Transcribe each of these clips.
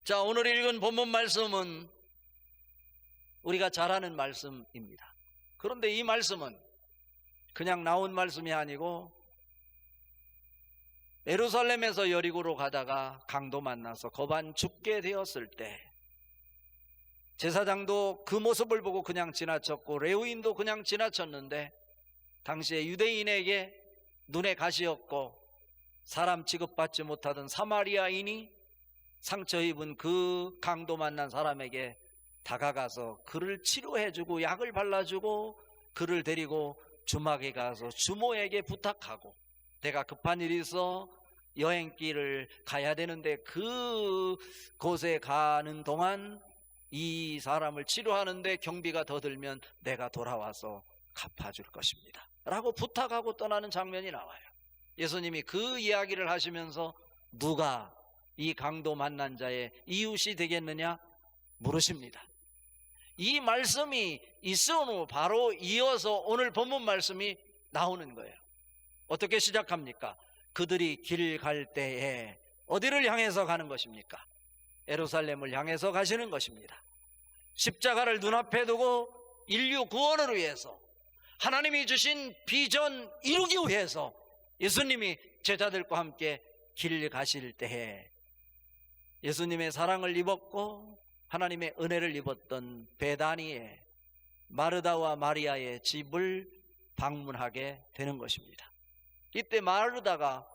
자, 오늘 읽은 본문 말씀은 우리가 잘 아는 말씀입니다. 그런데 이 말씀은 그냥 나온 말씀이 아니고 예루살렘에서 여리고로 가다가 강도 만나서 거반 죽게 되었을 때 제사장도 그 모습을 보고 그냥 지나쳤고 레위인도 그냥 지나쳤는데 당시에 유대인에게 눈에 가시였고 사람 취급받지 못하던 사마리아인이 상처 입은 그 강도 만난 사람에게 다가가서 그를 치료해주고 약을 발라주고 그를 데리고 주막에 가서 주모에게 부탁하고 내가 급한 일이 있어 여행길을 가야 되는데 그 곳에 가는 동안 이 사람을 치료하는데 경비가 더 들면 내가 돌아와서 갚아줄 것입니다 라고 부탁하고 떠나는 장면이 나와요. 예수님이 그 이야기를 하시면서 누가 이 강도 만난 자의 이웃이 되겠느냐 물으십니다. 이 말씀이 있으므로 바로 이어서 오늘 본문 말씀이 나오는 거예요. 어떻게 시작합니까? 그들이 길 갈 때에 어디를 향해서 가는 것입니까? 예루살렘을 향해서 가시는 것입니다. 십자가를 눈앞에 두고 인류 구원을 위해서 하나님이 주신 비전 이루기 위해서 예수님이 제자들과 함께 길 가실 때에 예수님의 사랑을 입었고 하나님의 은혜를 입었던 베다니에 마르다와 마리아의 집을 방문하게 되는 것입니다. 이때 마르다가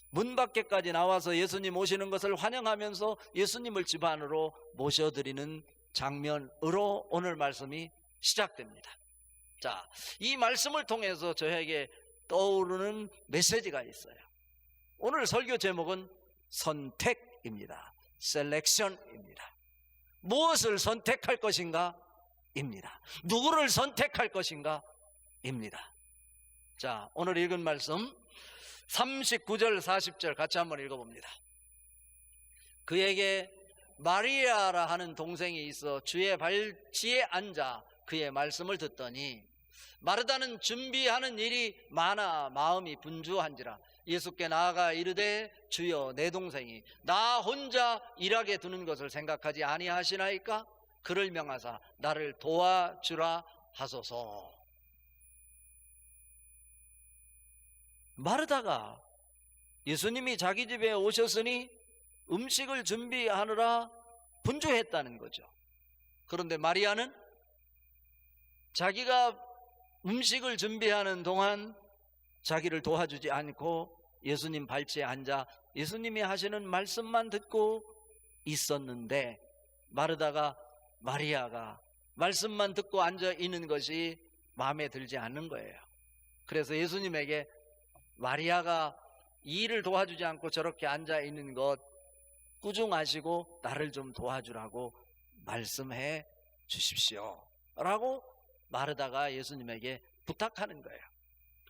문 밖에까지 나와서 예수님 오시는 것을 환영하면서 예수님을 집 안으로 모셔드리는 장면으로 오늘 말씀이 시작됩니다. 자, 이 말씀을 통해서 저에게 떠오르는 메시지가 있어요. 오늘 설교 제목은 선택입니다. 셀렉션입니다. 무엇을 선택할 것인가? 입니다. 누구를 선택할 것인가? 입니다. 자, 오늘 읽은 말씀 39절 40절 같이 한번 읽어봅니다. 그에게 마리아라 하는 동생이 있어 주의 발치에 앉아 그의 말씀을 듣더니 마르다는 준비하는 일이 많아 마음이 분주한지라 예수께 나아가 이르되 주여 내 동생이 나 혼자 일하게 두는 것을 생각하지 아니하시나이까? 그를 명하사 나를 도와주라 하소서. 마르다가 예수님이 자기 집에 오셨으니 음식을 준비하느라 분주했다는 거죠. 그런데 마리아는 자기가 음식을 준비하는 동안 자기를 도와주지 않고 예수님 발치에 앉아 예수님이 하시는 말씀만 듣고 있었는데 마리아가 말씀만 듣고 앉아 있는 것이 마음에 들지 않는 거예요. 그래서 예수님에게 마리아가 이 일을 도와주지 않고 저렇게 앉아 있는 것 꾸중하시고 나를 좀 도와주라고 말씀해 주십시오 라고 마르다가 예수님에게 부탁하는 거예요.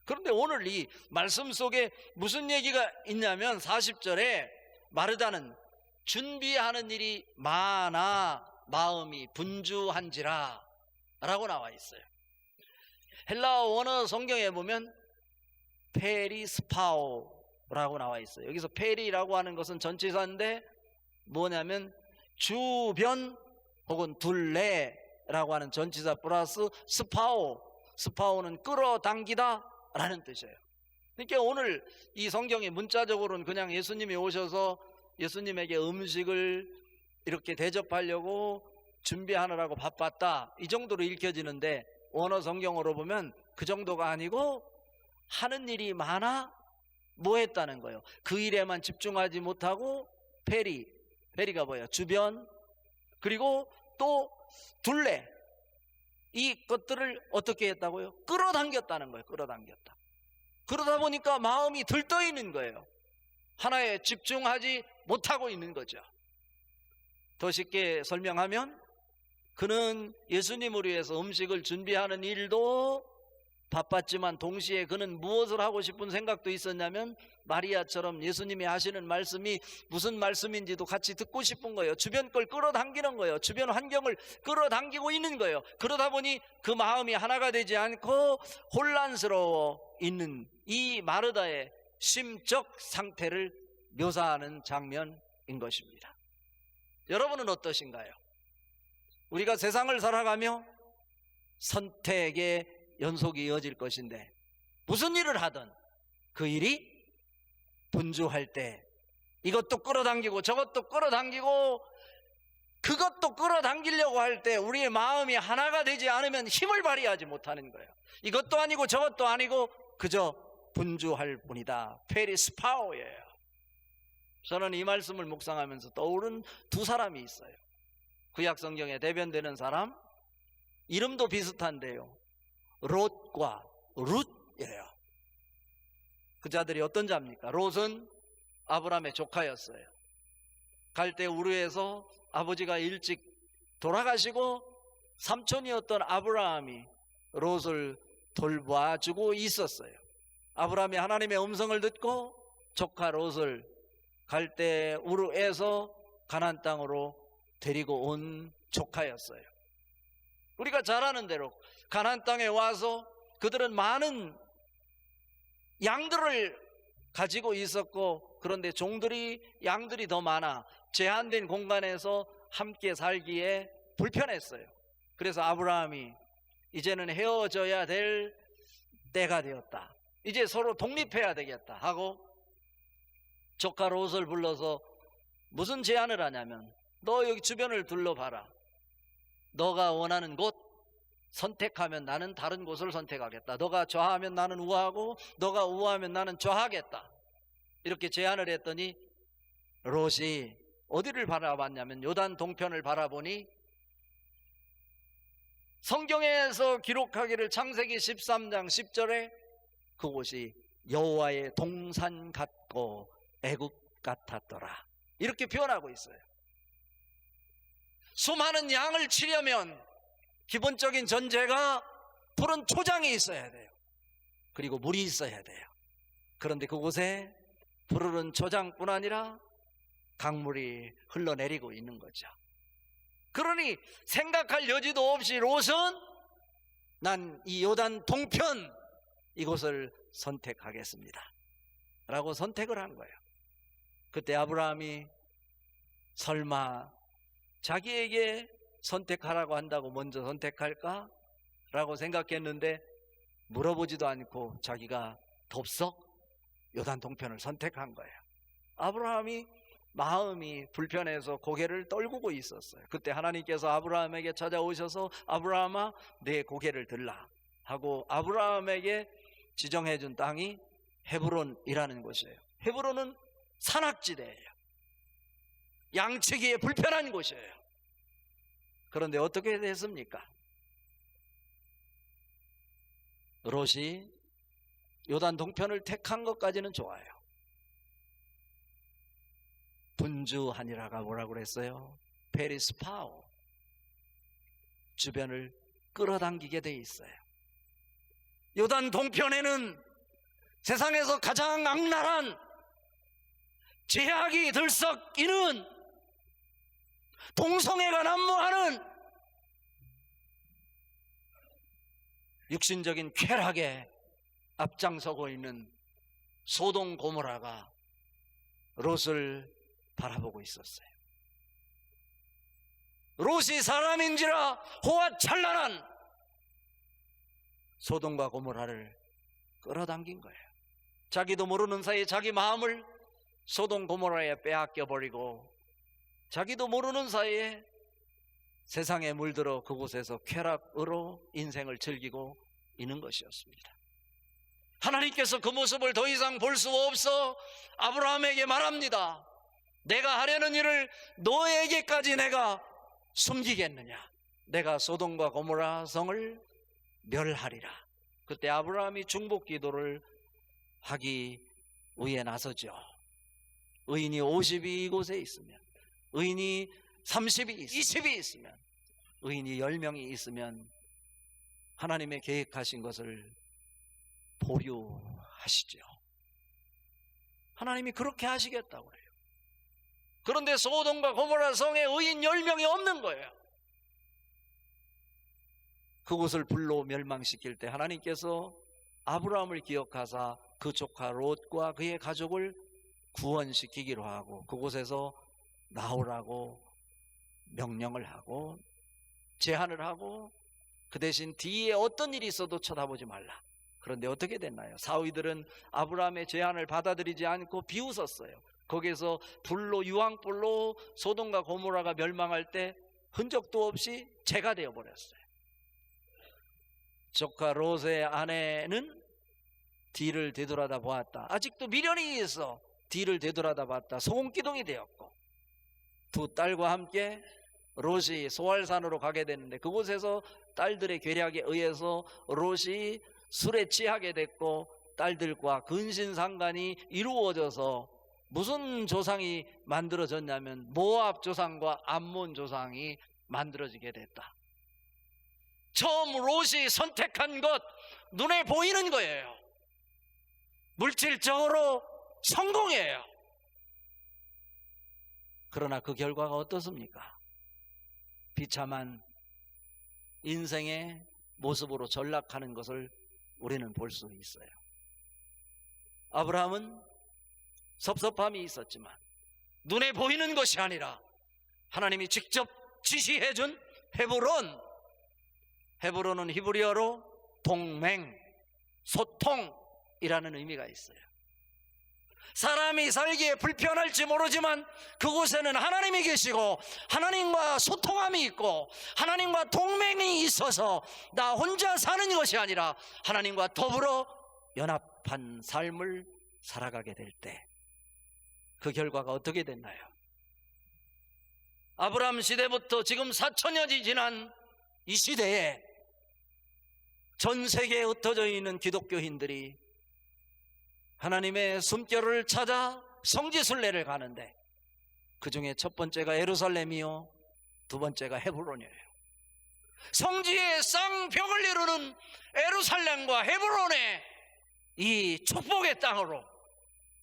그런데 오늘 이 말씀 속에 무슨 얘기가 있냐면 40절에 마르다는 준비하는 일이 많아 마음이 분주한지라 라고 나와 있어요. 헬라어 원어 성경에 보면 페리스파오라고 나와 있어요. 여기서 페리라고 하는 것은 전치사인데 뭐냐면 주변 혹은 둘레라고 하는 전치사 플러스 스파오는 끌어당기다 라는 뜻이에요. 그러니까 오늘 이 성경의 문자적으로는 그냥 예수님이 오셔서 예수님에게 음식을 이렇게 대접하려고 준비하느라고 바빴다 이 정도로 읽혀지는데 원어 성경으로 보면 그 정도가 아니고 하는 일이 많아 뭐 했다는 거예요. 그 일에만 집중하지 못하고 페리가 뭐예요? 주변 그리고 또 둘레 이 것들을 어떻게 했다고요? 끌어당겼다는 거예요. 끌어당겼다. 그러다 보니까 마음이 들떠 있는 거예요. 하나에 집중하지 못하고 있는 거죠. 더 쉽게 설명하면 그는 예수님을 위해서 음식을 준비하는 일도 바빴지만 동시에 그는 무엇을 하고 싶은 생각도 있었냐면 마리아처럼 예수님이 하시는 말씀이 무슨 말씀인지도 같이 듣고 싶은 거예요. 주변 걸 끌어당기는 거예요. 주변 환경을 끌어당기고 있는 거예요. 그러다 보니 그 마음이 하나가 되지 않고 혼란스러워 있는 이 마르다의 심적 상태를 묘사하는 장면인 것입니다. 여러분은 어떠신가요? 우리가 세상을 살아가며 선택의 연속이 이어질 것인데 무슨 일을 하든 그 일이 분주할 때 이것도 끌어당기고 저것도 끌어당기고 그것도 끌어당기려고 할 때 우리의 마음이 하나가 되지 않으면 힘을 발휘하지 못하는 거예요. 이것도 아니고 저것도 아니고 그저 분주할 뿐이다. 페리스 파워예요. 저는 이 말씀을 묵상하면서 떠오른 두 사람이 있어요. 구약 성경에 대변되는 사람, 이름도 비슷한데요, 롯과 룻이에요. 그 자들이 어떤 자입니까? 롯은 아브라함의 조카였어요. 갈대 우르에서 아버지가 일찍 돌아가시고 삼촌이었던 아브라함이 롯을 돌봐주고 있었어요. 아브라함이 하나님의 음성을 듣고 조카 롯을 갈대 우르에서 가나안 땅으로 데리고 온 조카였어요. 우리가 잘 아는 대로 가나안 땅에 와서 그들은 많은 양들을 가지고 있었고, 그런데 종들이, 양들이 더 많아 제한된 공간에서 함께 살기에 불편했어요. 그래서 아브라함이 이제는 헤어져야 될 때가 되었다, 이제 서로 독립해야 되겠다 하고 조카 롯을 불러서 무슨 제안을 하냐면, 너 여기 주변을 둘러봐라. 너가 원하는 곳 선택하면 나는 다른 곳을 선택하겠다. 너가 좌하면 나는 우하고 너가 우하면 나는 좌하겠다. 이렇게 제안을 했더니 롯이 어디를 바라봤냐면 요단 동편을 바라보니 성경에서 기록하기를 창세기 13장 10절에 그곳이 여호와의 동산 같고 애굽 같았더라, 이렇게 표현하고 있어요. 수많은 양을 치려면 기본적인 전제가 푸른 초장이 있어야 돼요. 그리고 물이 있어야 돼요. 그런데 그곳에 푸르른 초장뿐 아니라 강물이 흘러내리고 있는 거죠. 그러니 생각할 여지도 없이 롯은 난 이 요단 동편 이곳을 선택하겠습니다 라고 선택을 한 거예요. 그때 아브라함이 설마 자기에게 선택하라고 한다고 먼저 선택할까? 라고 생각했는데 물어보지도 않고 자기가 덥석 요단 동편을 선택한 거예요. 아브라함이 마음이 불편해서 고개를 떨구고 있었어요. 그때 하나님께서 아브라함에게 찾아오셔서 아브라함아 내 고개를 들라 하고 아브라함에게 지정해 준 땅이 헤브론이라는 곳이에요. 헤브론은 산악지대예요. 양치기에 불편한 곳이에요. 그런데 어떻게 됐습니까? 롯이 요단 동편을 택한 것까지는 좋아요. 분주하니라가 뭐라고 그랬어요? 페리스 파워, 주변을 끌어당기게 돼 있어요. 요단 동편에는 세상에서 가장 악랄한 제약이 들썩이는 동성애가 난무하는 육신적인 쾌락에 앞장서고 있는 소돔 고모라가 롯을 바라보고 있었어요. 롯이 사람인지라 호화찬란한 소돔과 고모라를 끌어당긴 거예요. 자기도 모르는 사이에 자기 마음을 소돔 고모라에 빼앗겨 버리고 자기도 모르는 사이에 세상에 물들어 그곳에서 쾌락으로 인생을 즐기고 있는 것이었습니다. 하나님께서 그 모습을 더 이상 볼 수 없어 아브라함에게 말합니다. 내가 하려는 일을 너에게까지 내가 숨기겠느냐? 내가 소돔과 고모라 성을 멸하리라. 그때 아브라함이 중복 기도를 하기 위해 나서죠. 의인이 50이 이곳에 있으면, 의인이 30이 20이 있으면, 의인이 10명이 있으면 하나님의 계획하신 것을 보류하시죠. 하나님이 그렇게 하시겠다고 그래요. 그런데 소돔과 고모라 성에 의인 10명이 없는 거예요. 그곳을 불로 멸망시킬 때 하나님께서 아브라함을 기억하사 그 조카 롯과 그의 가족을 구원시키기로 하고 그곳에서 나오라고 명령을 하고 제한을 하고 그 대신 뒤에 어떤 일이 있어도 쳐다보지 말라. 그런데 어떻게 됐나요? 사위들은 아브라함의 제안을 받아들이지 않고 비웃었어요. 거기에서 불로, 유황불로 소돔과 고모라가 멸망할 때 흔적도 없이 재가 되어버렸어요. 조카 롯의 아내는 뒤를 되돌아다 보았다. 아직도 미련이 있어 뒤를 되돌아다 봤다. 소금기둥이 되었고, 두 딸과 함께 롯이 소알산으로 가게 됐는데 그곳에서 딸들의 계략에 의해서 롯이 술에 취하게 됐고 딸들과 근신상간이 이루어져서 무슨 조상이 만들어졌냐면 모압 조상과 암몬 조상이 만들어지게 됐다. 처음 롯이 선택한 것 눈에 보이는 거예요. 물질적으로 성공이에요. 그러나 그 결과가 어떻습니까? 비참한 인생의 모습으로 전락하는 것을 우리는 볼 수 있어요. 아브라함은 섭섭함이 있었지만 눈에 보이는 것이 아니라 하나님이 직접 지시해준 헤브론은 히브리어로 동맹, 소통이라는 의미가 있어요. 사람이 살기에 불편할지 모르지만 그곳에는 하나님이 계시고 하나님과 소통함이 있고 하나님과 동맹이 있어서 나 혼자 사는 것이 아니라 하나님과 더불어 연합한 삶을 살아가게 될 때 그 결과가 어떻게 됐나요? 아브라함 시대부터 지금 4천년이 지난 이 시대에 전 세계에 흩어져 있는 기독교인들이 하나님의 숨결을 찾아 성지순례를 가는데 그 중에 첫 번째가 예루살렘이요, 두 번째가 헤브론이에요. 성지의 쌍벽을 이루는 예루살렘과 헤브론의 이 축복의 땅으로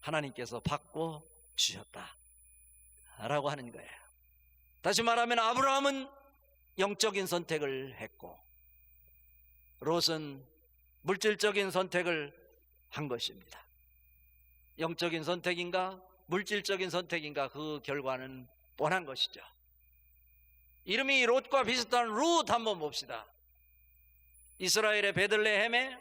하나님께서 바꿔 주셨다라고 하는 거예요. 다시 말하면 아브라함은 영적인 선택을 했고 롯은 물질적인 선택을 한 것입니다. 영적인 선택인가 물질적인 선택인가 그 결과는 뻔한 것이죠. 이름이 롯과 비슷한 룻 한번 봅시다. 이스라엘의 베들레헴에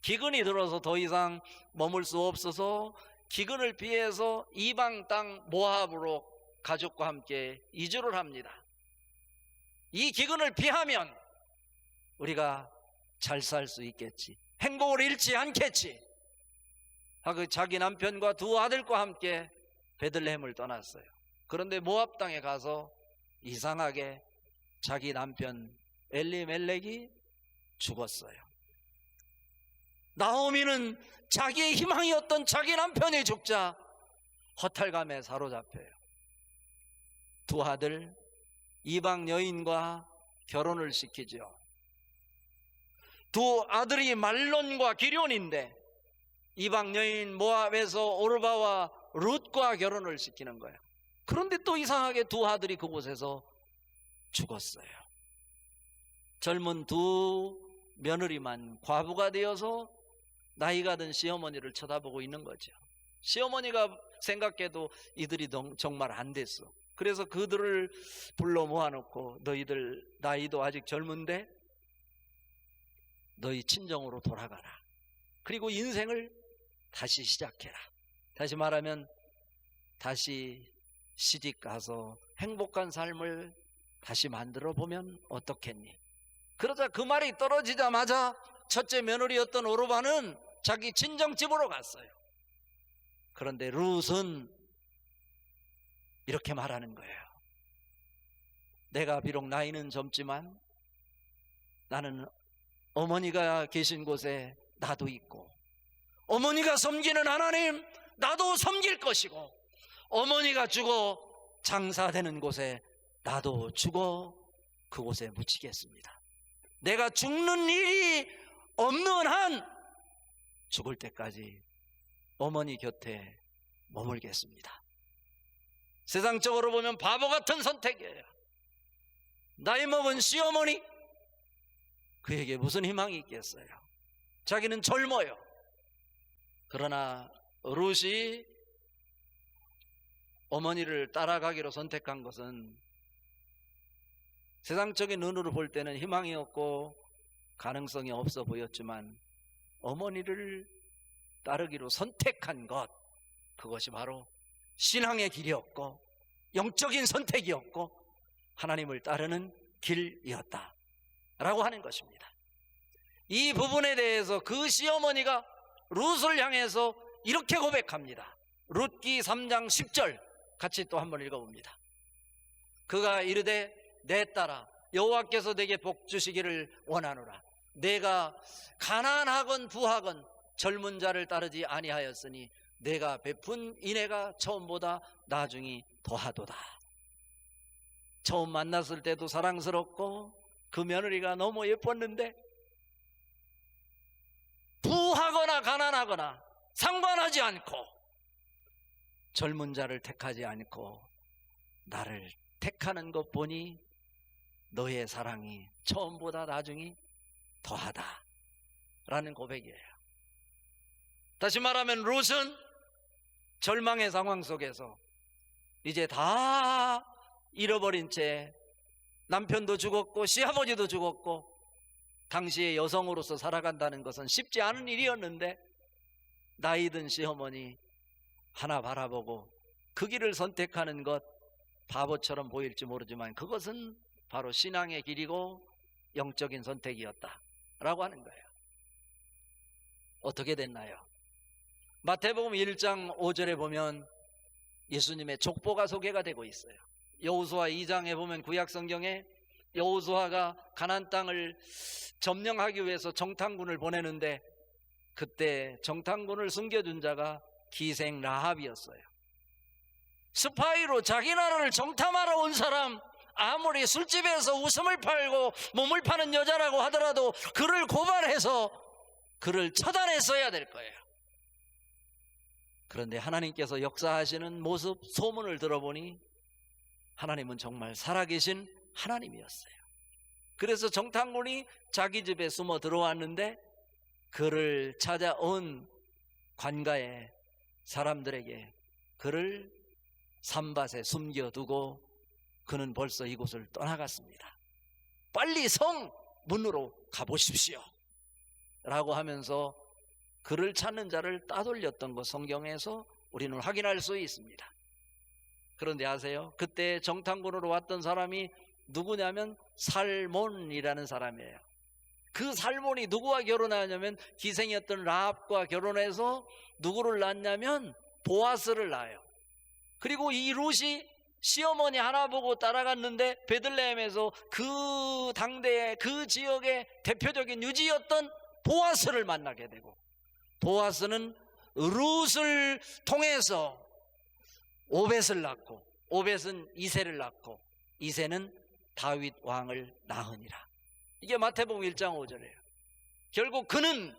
기근이 들어서 더 이상 머물 수 없어서 기근을 피해서 이방 땅 모압으로 가족과 함께 이주를 합니다. 이 기근을 피하면 우리가 잘 살 수 있겠지, 행복을 잃지 않겠지 하고 자기 남편과 두 아들과 함께 베들레헴을 떠났어요. 그런데 모압 땅에 가서 이상하게 자기 남편 엘리멜렉이 죽었어요. 나오미는 자기의 희망이었던 자기 남편이 죽자 허탈감에 사로잡혀요. 두 아들 이방 여인과 결혼을 시키죠. 두 아들이 말론과 기럐인데 이방 여인 모압에서 오르바와 룻과 결혼을 시키는 거예요. 그런데 또 이상하게 두 아들이 그곳에서 죽었어요. 젊은 두 며느리만 과부가 되어서 나이가 든 시어머니를 쳐다보고 있는 거죠. 시어머니가 생각해도 이들이 정말 안 됐어. 그래서 그들을 불러 모아놓고 너희들 나이도 아직 젊은데 너희 친정으로 돌아가라. 그리고 인생을 다시 시작해라. 다시 말하면 다시 시집 가서 행복한 삶을 다시 만들어 보면 어떻겠니? 그러자 그 말이 떨어지자마자 첫째 며느리였던 오르바는 자기 친정집으로 갔어요. 그런데 룻은 이렇게 말하는 거예요. 내가 비록 나이는 젊지만 나는 어머니가 계신 곳에 나도 있고 어머니가 섬기는 하나님 나도 섬길 것이고 어머니가 죽어 장사되는 곳에 나도 죽어 그곳에 묻히겠습니다. 내가 죽는 일이 없는 한 죽을 때까지 어머니 곁에 머물겠습니다. 세상적으로 보면 바보 같은 선택이에요. 나이 먹은 시어머니, 그에게 무슨 희망이 있겠어요? 자기는 젊어요. 그러나 룻이 어머니를 따라가기로 선택한 것은 세상적인 눈으로 볼 때는 희망이 없고 가능성이 없어 보였지만 어머니를 따르기로 선택한 것, 그것이 바로 신앙의 길이었고 영적인 선택이었고 하나님을 따르는 길이었다 라고 하는 것입니다. 이 부분에 대해서 그 시어머니가 룻을 향해서 이렇게 고백합니다. 룻기 3장 10절 같이 또 한번 읽어봅니다. 그가 이르되 내 딸아 여호와께서 내게 복 주시기를 원하노라. 내가 가난하건 부하건 젊은 자를 따르지 아니하였으니 내가 베푼 인애가 처음보다 나중이 더하도다. 처음 만났을 때도 사랑스럽고 그 며느리가 너무 예뻤는데 부하거나 가난하거나 상관하지 않고 젊은 자를 택하지 않고 나를 택하는 것 보니 너의 사랑이 처음보다 나중이 더하다 라는 고백이에요. 다시 말하면 룻은 절망의 상황 속에서 이제 다 잃어버린 채 남편도 죽었고 시아버지도 죽었고 당시의 여성으로서 살아간다는 것은 쉽지 않은 일이었는데 나이 든 시어머니 하나 바라보고 그 길을 선택하는 것, 바보처럼 보일지 모르지만 그것은 바로 신앙의 길이고 영적인 선택이었다 라고 하는 거예요. 어떻게 됐나요? 마태복음 1장 5절에 보면 예수님의 족보가 소개가 되고 있어요. 여호수아 2장에 보면 구약 성경에 여호수아가 가나안 땅을 점령하기 위해서 정탐군을 보내는데 그때 정탐군을 숨겨준 자가 기생 라합이었어요. 스파이로 자기 나라를 정탐하러 온 사람, 아무리 술집에서 웃음을 팔고 몸을 파는 여자라고 하더라도 그를 고발해서 그를 처단했어야 될 거예요. 그런데 하나님께서 역사하시는 모습, 소문을 들어보니 하나님은 정말 살아계신 하나님이었어요. 그래서 정탐군이 자기 집에 숨어 들어왔는데 그를 찾아온 관가의 사람들에게 그를 산밭에 숨겨두고 그는 벌써 이곳을 떠나갔습니다. 빨리 성 문으로 가보십시오 라고 하면서 그를 찾는 자를 따돌렸던 것 성경에서 우리는 확인할 수 있습니다. 그런데 아세요? 그때 정탐군으로 왔던 사람이 누구냐면 살몬이라는 사람이에요. 그 살몬이 누구와 결혼하냐면 기생이었던 라합과 결혼해서 누구를 낳냐면 보아스를 낳아요. 그리고 이 룻이 시어머니 하나 보고 따라갔는데 베들레헴에서 그 당대의 그 지역의 대표적인 유지였던 보아스를 만나게 되고, 보아스는 룻을 통해서 오벳을 낳고, 오벳은 이새를 낳고, 이새는 다윗 왕을 낳으니라. 이게 마태복음 1장 5절이에요. 결국 그는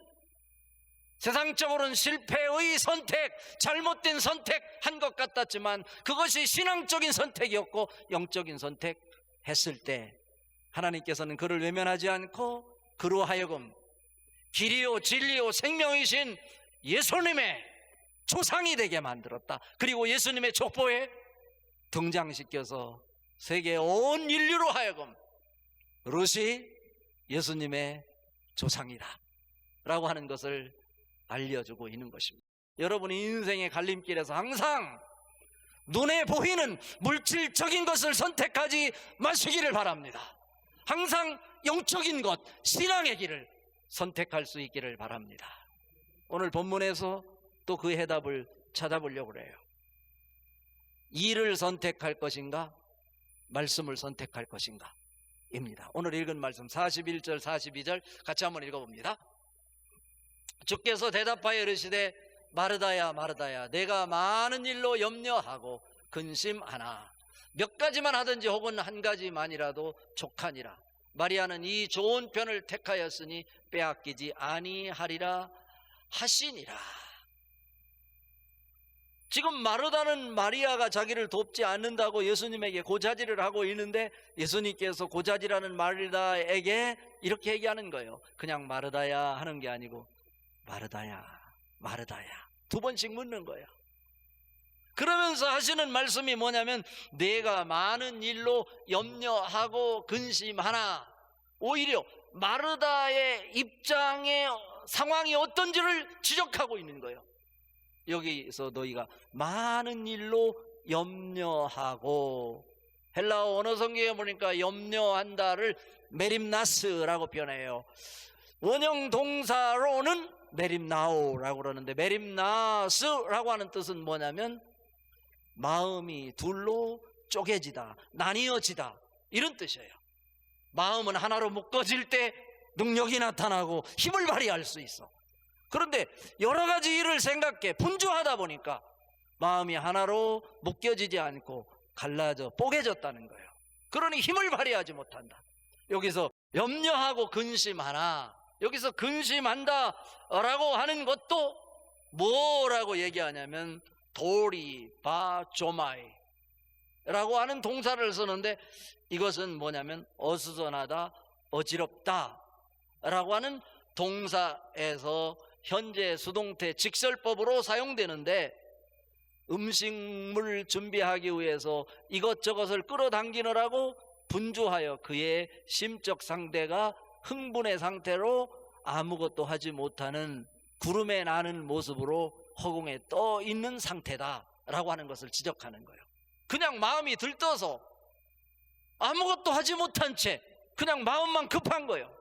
세상적으로는 실패의 선택, 잘못된 선택한 것 같았지만 그것이 신앙적인 선택이었고 영적인 선택했을 때 하나님께서는 그를 외면하지 않고 그로 하여금 길이요 진리요 생명이신 예수님의 조상이 되게 만들었다. 그리고 예수님의 족보에 등장시켜서 세계 온 인류로 하여금 룻이 예수님의 조상이다 라고 하는 것을 알려주고 있는 것입니다. 여러분이 인생의 갈림길에서 항상 눈에 보이는 물질적인 것을 선택하지 마시기를 바랍니다. 항상 영적인 것, 신앙의 길을 선택할 수 있기를 바랍니다. 오늘 본문에서 또 그 해답을 찾아보려고 그래요. 일을 선택할 것인가, 말씀을 선택할 것인가 입니다. 오늘 읽은 말씀 41절 42절 같이 한번 읽어봅니다. 주께서 대답하여 이르시되 마르다야 마르다야 내가 많은 일로 염려하고 근심하나 몇 가지만 하든지 혹은 한 가지만이라도 족하니라. 마리아는 이 좋은 편을 택하였으니 빼앗기지 아니하리라 하시니라. 지금 마르다는 마리아가 자기를 돕지 않는다고 예수님에게 고자질을 하고 있는데 예수님께서 고자질하는 마르다에게 이렇게 얘기하는 거예요. 그냥 마르다야 하는 게 아니고 마르다야 마르다야 두 번씩 묻는 거예요. 그러면서 하시는 말씀이 뭐냐면 내가 많은 일로 염려하고 근심하나, 오히려 마르다의 입장의 상황이 어떤지를 지적하고 있는 거예요. 여기서 너희가 많은 일로 염려하고, 헬라어 원어 성경에 보니까 염려한다를 메림나스라고 표현해요. 원형 동사로는 메림나오라고 그러는데, 메림나스라고 하는 뜻은 뭐냐면 마음이 둘로 쪼개지다, 나뉘어지다, 이런 뜻이에요. 마음은 하나로 묶어질 때 능력이 나타나고 힘을 발휘할 수 있어. 그런데 여러 가지 일을 생각해 분주하다 보니까 마음이 하나로 묶여지지 않고 갈라져 뽀개졌다는 거예요. 그러니 힘을 발휘하지 못한다. 여기서 염려하고 근심하나, 여기서 근심한다 라고 하는 것도 뭐라고 얘기하냐면 도리 바조마이 라고 하는 동사를 쓰는데, 이것은 뭐냐면 어수선하다, 어지럽다 라고 하는 동사에서 현재 수동태 직설법으로 사용되는데, 음식물 준비하기 위해서 이것저것을 끌어당기느라고 분주하여 그의 심적 상태가 흥분의 상태로 아무것도 하지 못하는 구름에 나는 모습으로 허공에 떠 있는 상태다라고 하는 것을 지적하는 거예요. 그냥 마음이 들떠서 아무것도 하지 못한 채 그냥 마음만 급한 거예요.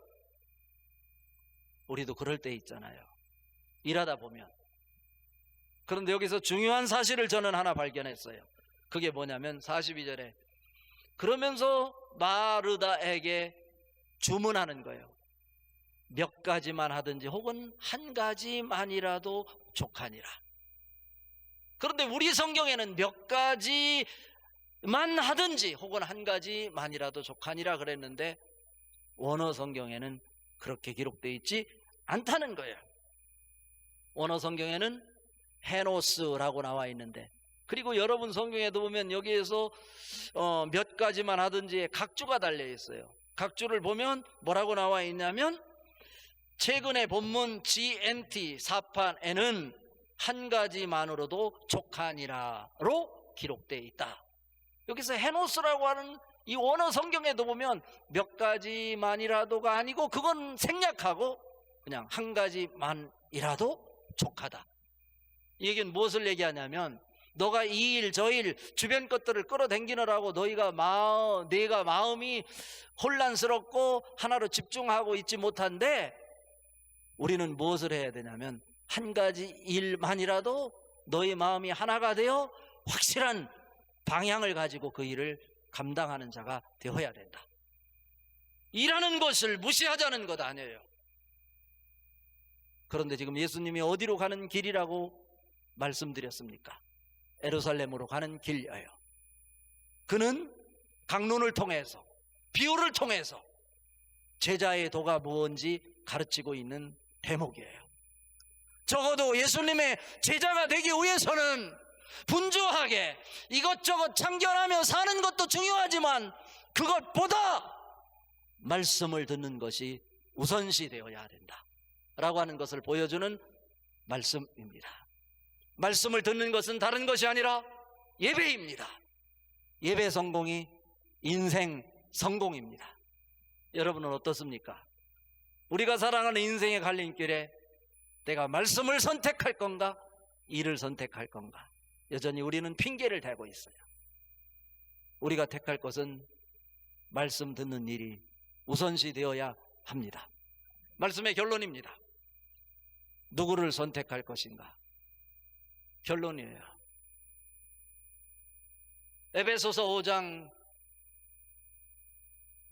우리도 그럴 때 있잖아요, 일하다 보면. 그런데 여기서 중요한 사실을 저는 하나 발견했어요. 그게 뭐냐면 42절에 그러면서 마르다에게 주문하는 거예요. 몇 가지만 하든지 혹은 한 가지만이라도 족하니라. 그런데 우리 성경에는 몇 가지만 하든지 혹은 한 가지만이라도 족하니라 그랬는데, 원어 성경에는 그렇게 기록되어 있지 않다는 거예요. 원어 성경에는 헤노스라고 나와 있는데, 그리고 여러분 성경에도 보면 여기에서 몇 가지만 하든지에 각주가 달려 있어요. 각주를 보면 뭐라고 나와 있냐면, 최근의 본문 GNT 사판에는 한 가지만으로도 족하니라로 기록되어 있다. 여기서 헤노스라고 하는 이 원어 성경에도 보면 몇 가지만이라도가 아니고 그건 생략하고 그냥 한 가지만이라도 족하다. 이 얘기는 무엇을 얘기하냐면, 너가 이 일 저 일 주변 것들을 끌어당기느라고 내가 마음이 혼란스럽고 하나로 집중하고 있지 못한데, 우리는 무엇을 해야 되냐면 한 가지 일만이라도 너의 마음이 하나가 되어 확실한 방향을 가지고 그 일을 감당하는 자가 되어야 된다. 일하는 것을 무시하자는 것 아니에요. 그런데 지금 예수님이 어디로 가는 길이라고 말씀드렸습니까? 예루살렘으로 가는 길이에요. 그는 강론을 통해서, 비유를 통해서 제자의 도가 무엇인지 가르치고 있는 대목이에요. 적어도 예수님의 제자가 되기 위해서는 분주하게 이것저것 참견하며 사는 것도 중요하지만 그것보다 말씀을 듣는 것이 우선시 되어야 된다 라고 하는 것을 보여주는 말씀입니다. 말씀을 듣는 것은 다른 것이 아니라 예배입니다. 예배 성공이 인생 성공입니다. 여러분은 어떻습니까? 우리가 살아가는 인생의 갈림길에 내가 말씀을 선택할 건가, 일을 선택할 건가, 여전히 우리는 핑계를 대고 있어요. 우리가 택할 것은 말씀 듣는 일이 우선시 되어야 합니다. 말씀의 결론입니다. 누구를 선택할 것인가? 결론이에요. 에베소서 5장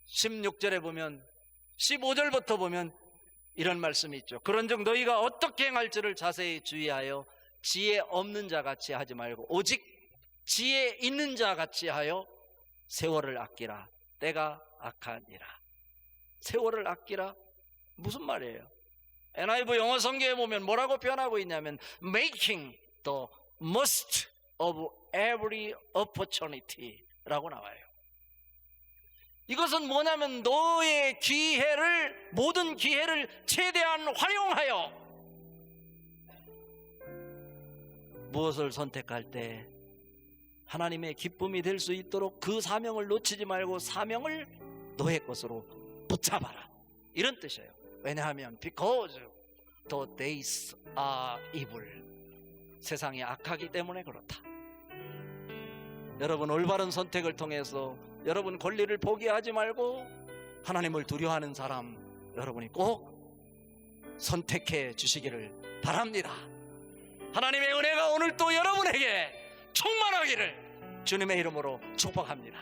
16절에 보면, 15절부터 보면 이런 말씀이 있죠. 그런즉 너희가 어떻게 행할지를 자세히 주의하여 지혜 없는 자 같이 하지 말고 오직 지혜 있는 자 같이 하여 세월을 아끼라. 때가 악하니라. 세월을 아끼라 무슨 말이에요? NIV 영어 성경에 보면 뭐라고 표현하고 있냐면 making the most of every opportunity 라고 나와요. 이것은 뭐냐면 너의 기회를, 모든 기회를 최대한 활용하여 무엇을 선택할 때 하나님의 기쁨이 될 수 있도록 그 사명을 놓치지 말고 사명을 너의 것으로 붙잡아라, 이런 뜻이에요. 왜냐하면 because the days are evil, 세상이 악하기 때문에 그렇다. 여러분 올바른 선택을 통해서 여러분 권리를 포기하지 말고 하나님을 두려워하는 사람 여러분이 꼭 선택해 주시기를 바랍니다. 하나님의 은혜가 오늘 또 여러분에게 충만하기를 주님의 이름으로 축복합니다.